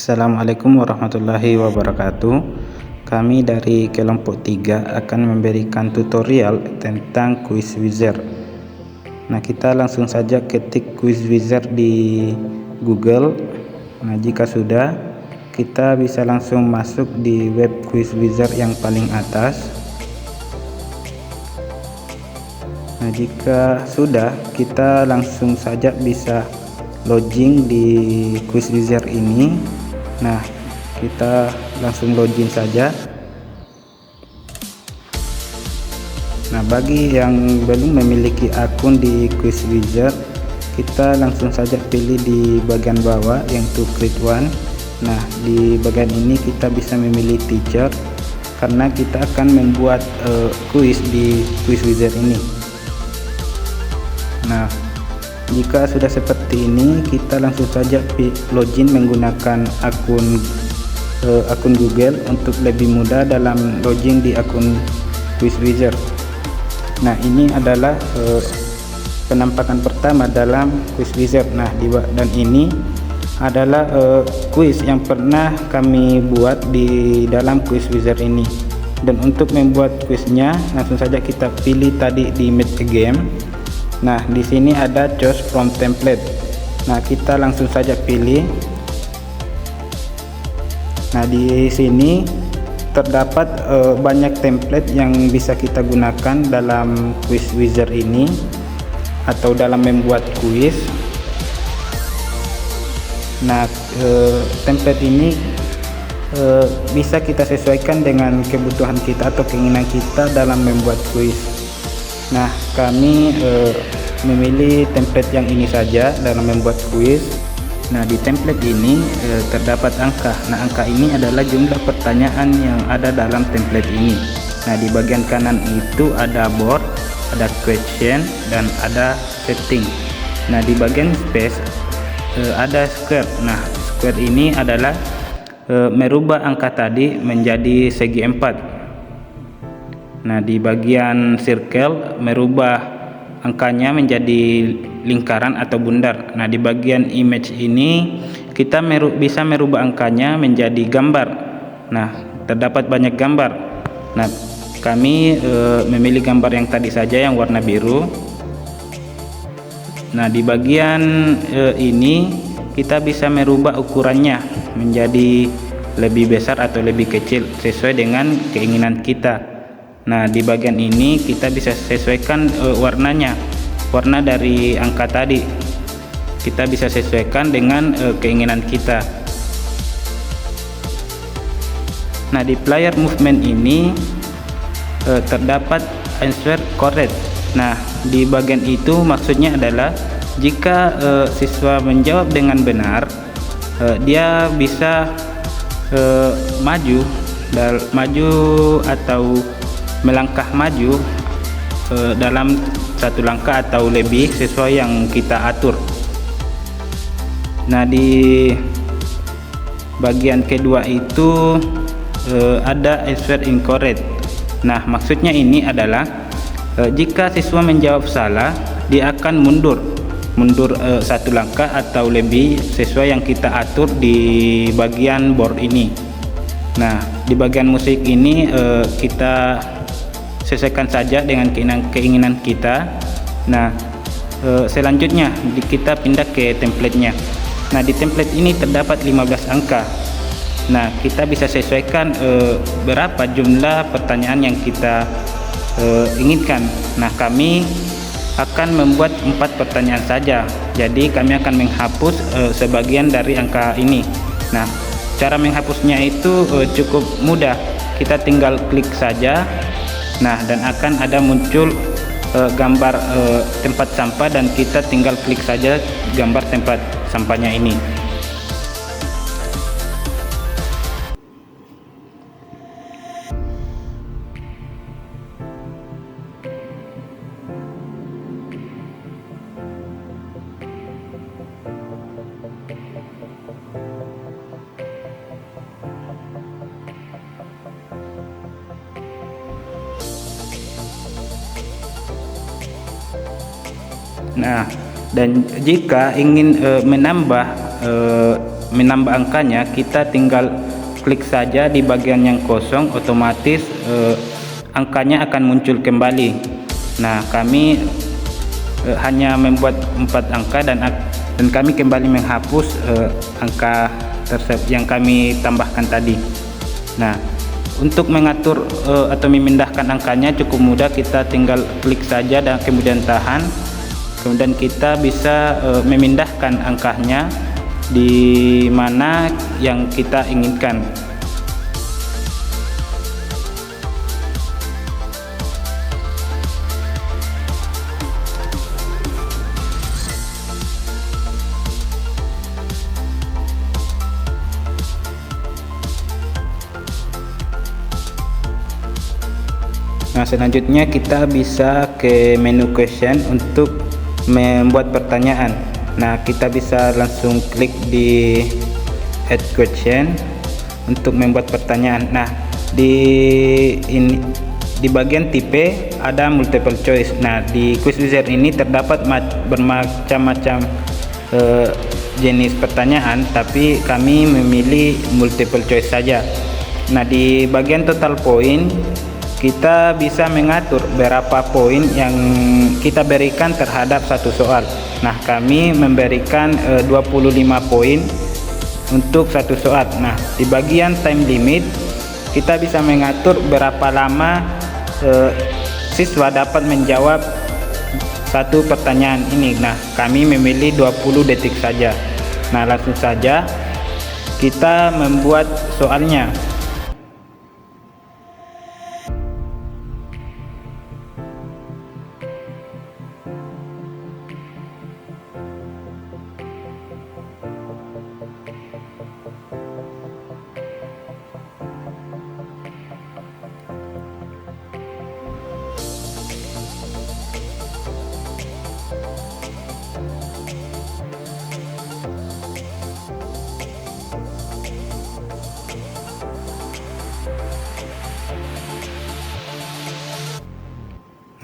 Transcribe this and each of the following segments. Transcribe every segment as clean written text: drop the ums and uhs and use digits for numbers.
Assalamualaikum warahmatullahi wabarakatuh. Kami dari kelompok 3 akan memberikan tutorial tentang quiz wizard. Nah, kita langsung saja ketik quiz wizard di Google. Nah, jika sudah, kita bisa langsung masuk di web quiz wizard yang paling atas. Nah, jika sudah, kita langsung saja bisa login di quiz wizard ini. Nah, kita langsung login saja. Nah, bagi yang belum memiliki akun di quiz wizard, kita langsung saja pilih di bagian bawah yaitu create one. Nah, di bagian ini kita bisa memilih teacher karena kita akan membuat quiz di quiz wizard ini. Nah, jika sudah seperti ini, kita langsung saja login menggunakan akun Google untuk lebih mudah dalam login di akun quiz wizard. Nah, ini adalah penampakan pertama dalam quiz wizard. Nah, dan ini adalah quiz yang pernah kami buat di dalam quiz wizard ini. Dan untuk membuat quiznya, langsung saja kita pilih tadi di Make a Game. Nah, di sini ada choose from template. Nah, kita langsung saja pilih. Nah, di sini terdapat banyak template yang bisa kita gunakan dalam quiz wizard ini atau dalam membuat quiz. Nah, template ini bisa kita sesuaikan dengan kebutuhan kita atau keinginan kita dalam membuat quiz. Nah, kami memilih template yang ini saja dalam membuat quiz. Nah, di template ini terdapat angka. Nah, angka ini adalah jumlah pertanyaan yang ada dalam template ini. Nah, di bagian kanan itu ada board, ada question, dan ada setting. Nah, di bagian space ada square. Nah, square ini adalah merubah angka tadi menjadi segi 4. Nah, di bagian circle merubah angkanya menjadi lingkaran atau bundar. Nah, di bagian image ini kita bisa merubah angkanya menjadi gambar. Nah, terdapat banyak gambar. Nah, kami memilih gambar yang tadi saja yang warna biru. Nah, di bagian ini kita bisa merubah ukurannya menjadi lebih besar atau lebih kecil sesuai dengan keinginan kita. Nah, di bagian ini kita bisa sesuaikan warnanya, warna dari angka tadi kita bisa sesuaikan dengan keinginan kita. Nah, di player movement ini terdapat answer correct. Nah, di bagian itu maksudnya adalah jika siswa menjawab dengan benar, dia bisa maju atau melangkah maju dalam satu langkah atau lebih sesuai yang kita atur. Nah, di bagian kedua itu ada answer incorrect. Nah, maksudnya ini adalah jika siswa menjawab salah, dia akan mundur satu langkah atau lebih sesuai yang kita atur di bagian board ini. Nah, di bagian musik ini kita sesuaikan saja dengan keinginan kita. Nah, selanjutnya kita pindah ke templatenya. Nah, di template ini terdapat 15 angka. Nah, kita bisa sesuaikan berapa jumlah pertanyaan yang kita inginkan. Nah, kami akan membuat 4 pertanyaan saja. Jadi kami akan menghapus sebagian dari angka ini. Nah, cara menghapusnya itu cukup mudah. Kita tinggal klik saja. Nah, dan akan ada muncul gambar tempat sampah dan kita tinggal klik saja gambar tempat sampahnya ini. Nah, dan jika ingin menambah menambah angkanya, kita tinggal klik saja di bagian yang kosong, otomatis angkanya akan muncul kembali. Nah, kami hanya membuat 4 angka dan kami kembali menghapus angka tersebut yang kami tambahkan tadi. Nah, untuk mengatur atau memindahkan angkanya cukup mudah, kita tinggal klik saja dan kemudian tahan, kemudian kita bisa memindahkan angkanya di mana yang kita inginkan. Nah, selanjutnya kita bisa ke menu question untuk membuat pertanyaan. Nah, kita bisa langsung klik di add question untuk membuat pertanyaan. Nah, di bagian tipe ada multiple choice. Nah, di quiz wizard ini terdapat bermacam-macam jenis pertanyaan, tapi kami memilih multiple choice saja. Nah, di bagian total point kita bisa mengatur berapa poin yang kita berikan terhadap satu soal. Nah, kami memberikan 25 poin untuk satu soal. Nah, di bagian time limit kita bisa mengatur berapa lama siswa dapat menjawab satu pertanyaan ini. Nah, kami memilih 20 detik saja. Nah, langsung saja kita membuat soalnya.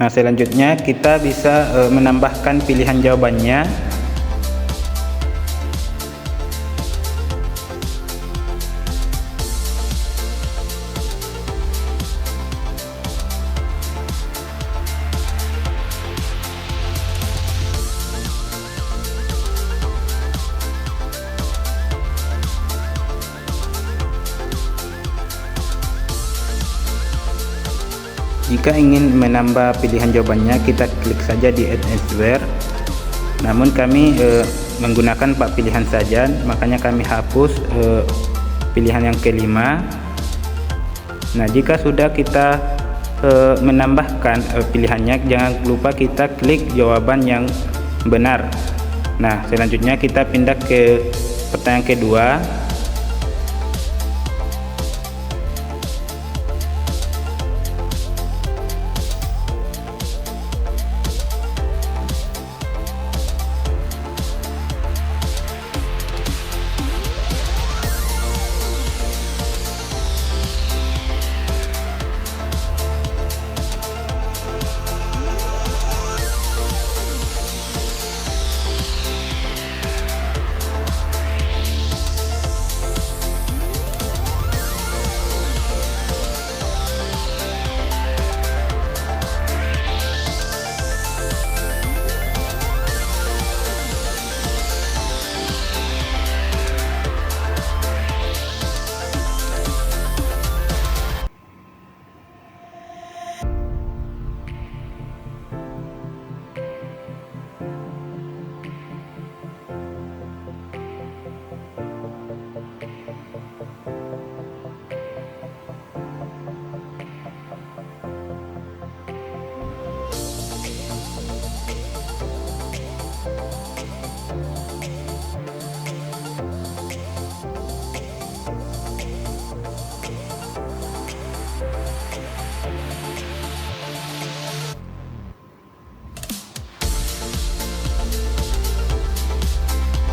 Nah, selanjutnya kita bisa menambahkan pilihan jawabannya. Jika ingin menambah pilihan jawabannya, kita klik saja di add answer. Namun kami menggunakan 4 pilihan saja, makanya kami hapus pilihan yang kelima. Nah, jika sudah kita menambahkan pilihannya, jangan lupa kita klik jawaban yang benar. Nah, selanjutnya kita pindah ke pertanyaan kedua.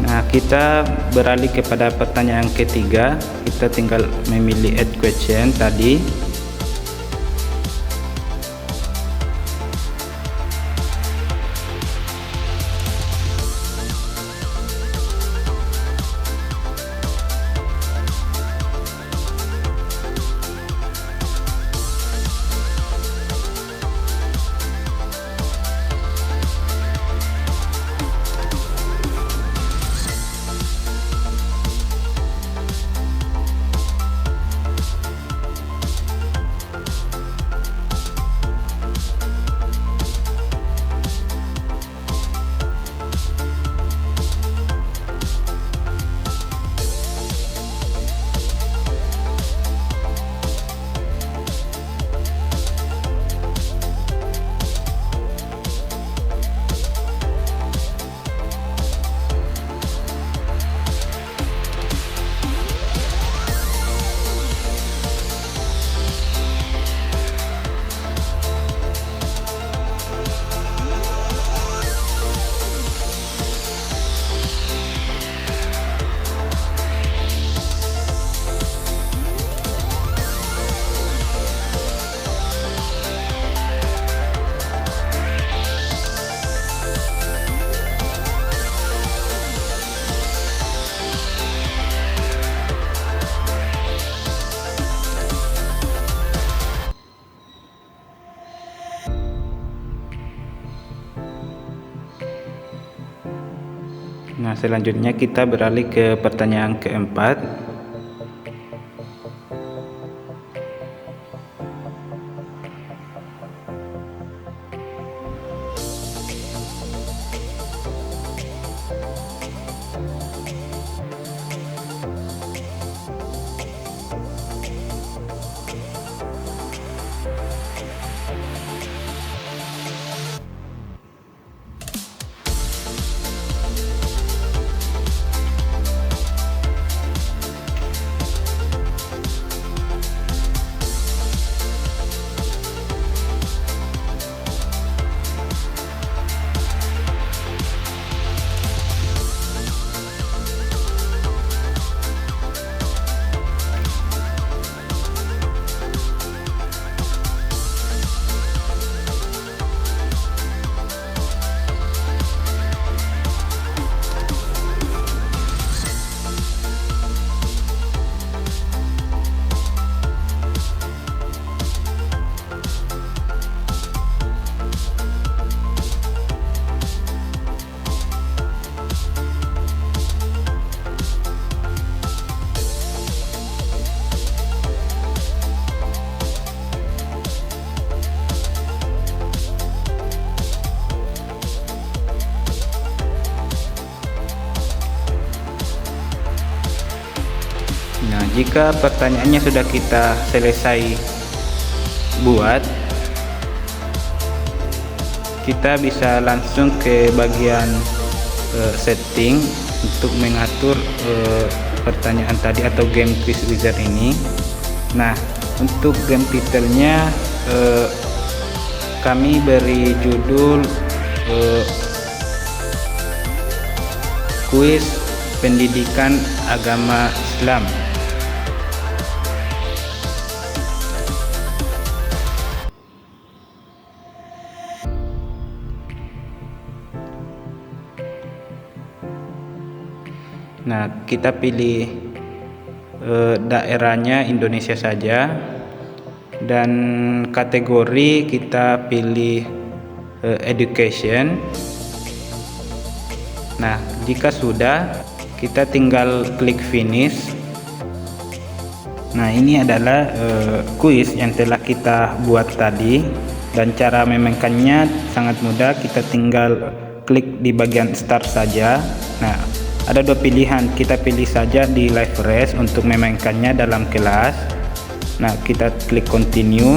Nah, kita beralih kepada pertanyaan ketiga. Kita tinggal memilih add question tadi. Nah, selanjutnya kita beralih ke pertanyaan keempat. Nah, jika pertanyaannya sudah kita selesai buat, kita bisa langsung ke bagian setting untuk mengatur pertanyaan tadi atau game quiz wizard ini. Nah, untuk game titelnya kami beri judul kuis pendidikan agama Islam. Nah, kita pilih daerahnya Indonesia saja, dan kategori kita pilih education. Nah, jika sudah, kita tinggal klik finish. Nah, ini adalah kuis yang telah kita buat tadi, dan cara memainkannya sangat mudah. Kita tinggal klik di bagian start saja. Nah, ada dua pilihan, kita pilih saja di live race untuk memainkannya dalam kelas. Nah, kita klik continue.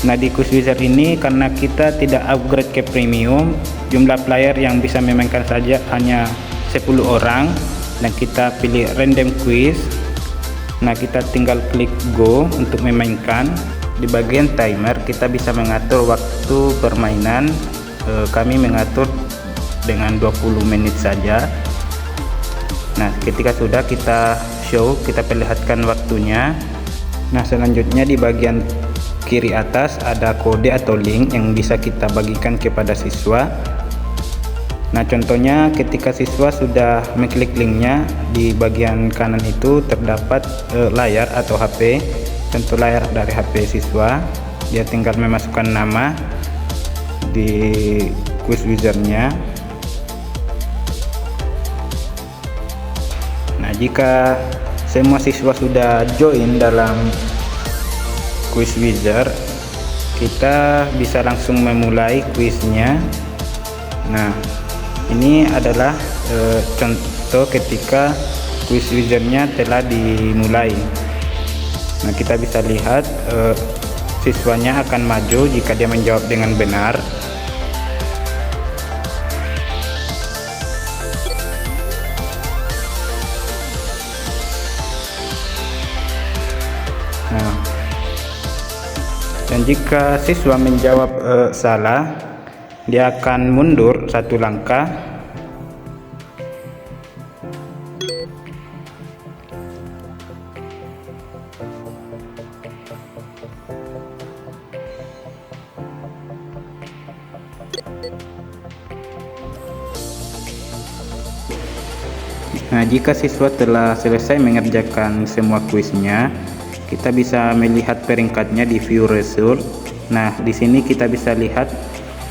Nah, di quiz wizard ini karena kita tidak upgrade ke premium, jumlah player yang bisa memainkan saja hanya 10 orang, dan kita pilih random quiz. Nah, kita tinggal klik go untuk memainkan. Di bagian timer kita bisa mengatur waktu permainan. Kami mengatur dengan 20 menit saja. Nah, ketika sudah kita show, kita perlihatkan waktunya. Nah, selanjutnya di bagian kiri atas ada kode atau link yang bisa kita bagikan kepada siswa. Nah, contohnya ketika siswa sudah mengklik linknya, di bagian kanan itu terdapat layar atau HP, contoh layar dari HP siswa. Dia tinggal memasukkan nama di quiz wizardnya. Nah, jika semua siswa sudah join dalam quiz wizard, kita bisa langsung memulai kuisnya. Nah, ini adalah contoh ketika quiz wizardnya telah dimulai. Nah, kita bisa lihat siswanya akan maju jika dia menjawab dengan benar. Nah, dan jika siswa menjawab salah, dia akan mundur satu langkah. Nah, jika siswa telah selesai mengerjakan semua kuisnya, kita bisa melihat peringkatnya di view result. Nah, di sini kita bisa lihat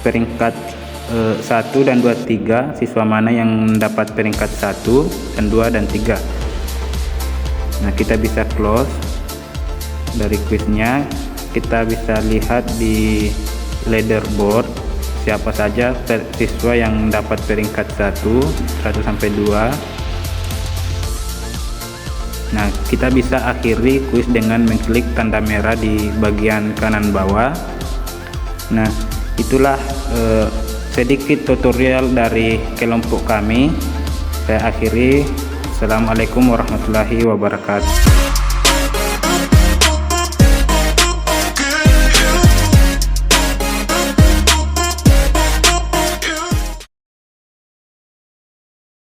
peringkat 1 dan 2, 3, siswa mana yang mendapat peringkat 1 dan 2 dan 3. Nah, kita bisa close dari kuisnya. Kita bisa lihat di leaderboard siapa saja siswa yang mendapat peringkat 1 sampai 2. Nah, kita bisa akhiri kuis dengan mengklik tanda merah di bagian kanan bawah. Nah, itulah sedikit tutorial dari kelompok kami. Saya akhiri. Assalamualaikum warahmatullahi wabarakatuh.